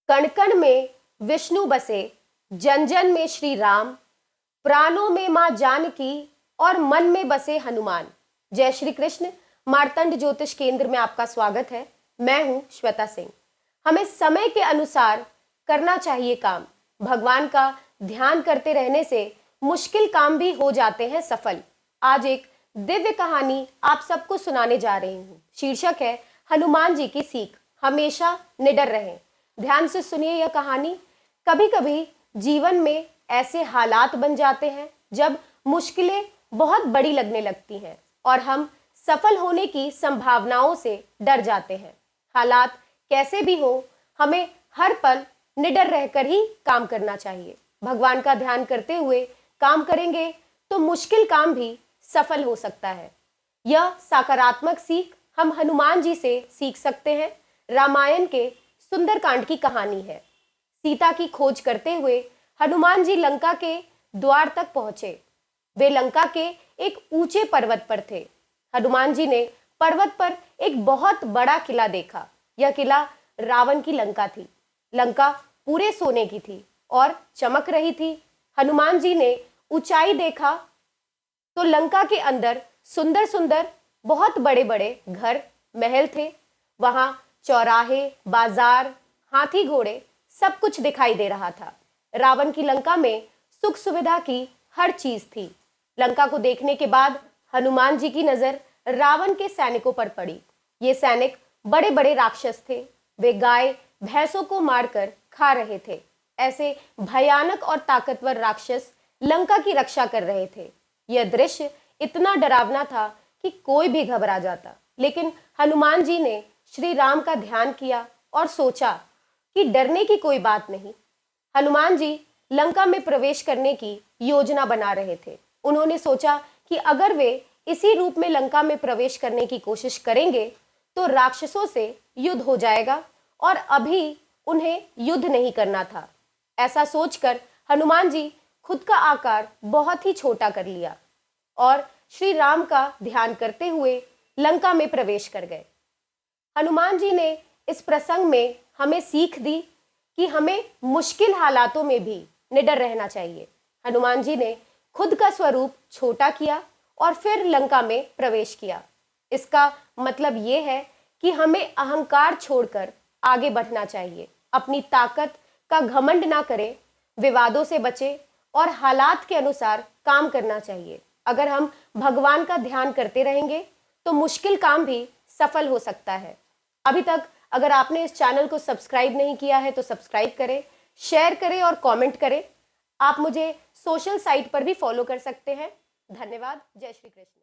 कण कण में विष्णु बसे, जन जन में श्री राम, प्राणों में मां जानकी और मन में बसे हनुमान। जय श्री कृष्ण। मार्तंड ज्योतिष केंद्र में आपका स्वागत है। मैं हूं श्वेता सिंह। हमें समय के अनुसार करना चाहिए काम। भगवान का ध्यान करते रहने से मुश्किल काम भी हो जाते हैं सफल। आज एक दिव्य कहानी आप सबको सुनाने जा रही हूँ। शीर्षक है हनुमान जी की सीख, हमेशा निडर रहें। ध्यान से सुनिए यह कहानी। कभी कभी जीवन में ऐसे हालात बन जाते हैं जब मुश्किलें बहुत बड़ी लगने लगती हैं और हम सफल होने की संभावनाओं से डर जाते हैं। हालात कैसे भी हो, हमें हर पल निडर रहकर ही काम करना चाहिए। भगवान का ध्यान करते हुए काम करेंगे तो मुश्किल काम भी सफल हो सकता है। यह सकारात्मक सीख हम हनुमान जी से सीख सकते हैं। रामायण के सुंदरकांड की कहानी है। सीता की खोज करते हुए हनुमान जी लंका के द्वार तक पहुंचे। वे लंका के एक ऊंचे पर्वत पर थे। हनुमान जी ने पर्वत पर एक बहुत बड़ा किला देखा। यह किला रावण की लंका थी। लंका पूरे सोने की थी और चमक रही थी। हनुमान जी ने ऊंचाई देखा तो लंका के अंदर सुंदर सुंदर बहुत बड़े बड़े घर महल थे। वहां चौराहे, बाजार, हाथी घोड़े सब कुछ दिखाई दे रहा था। रावण की लंका में सुख सुविधा की हर चीज थी। लंका को देखने के बाद हनुमान जी की नजर रावण के सैनिकों पर पड़ी। ये सैनिक बड़े बड़े राक्षस थे। वे गाय भैंसों को मारकर खा रहे थे। ऐसे भयानक और ताकतवर राक्षस लंका की रक्षा कर रहे थे। यह दृश्य इतना डरावना था कि कोई भी घबरा जाता। लेकिन हनुमान जी ने श्री राम का ध्यान किया और सोचा कि डरने की कोई बात नहीं। हनुमान जी लंका में प्रवेश करने की योजना बना रहे थे। उन्होंने सोचा कि अगर वे इसी रूप में लंका में प्रवेश करने की कोशिश करेंगे तो राक्षसों से युद्ध हो जाएगा और अभी उन्हें युद्ध नहीं करना था। ऐसा सोचकर हनुमान जी खुद का आकार बहुत ही छोटा कर लिया और श्री राम का ध्यान करते हुए लंका में प्रवेश कर गए। हनुमान जी ने इस प्रसंग में हमें सीख दी कि हमें मुश्किल हालातों में भी निडर रहना चाहिए। हनुमान जी ने खुद का स्वरूप छोटा किया और फिर लंका में प्रवेश किया। इसका मतलब ये है कि हमें अहंकार छोड़कर आगे बढ़ना चाहिए। अपनी ताकत का घमंड ना करें, विवादों से बचें और हालात के अनुसार काम करना चाहिए। अगर हम भगवान का ध्यान करते रहेंगे तो मुश्किल काम भी सफल हो सकता है। अभी तक अगर आपने इस चैनल को सब्सक्राइब नहीं किया है तो सब्सक्राइब करें, शेयर करें और कमेंट करें। आप मुझे सोशल साइट पर भी फॉलो कर सकते हैं। धन्यवाद। जय श्री कृष्ण।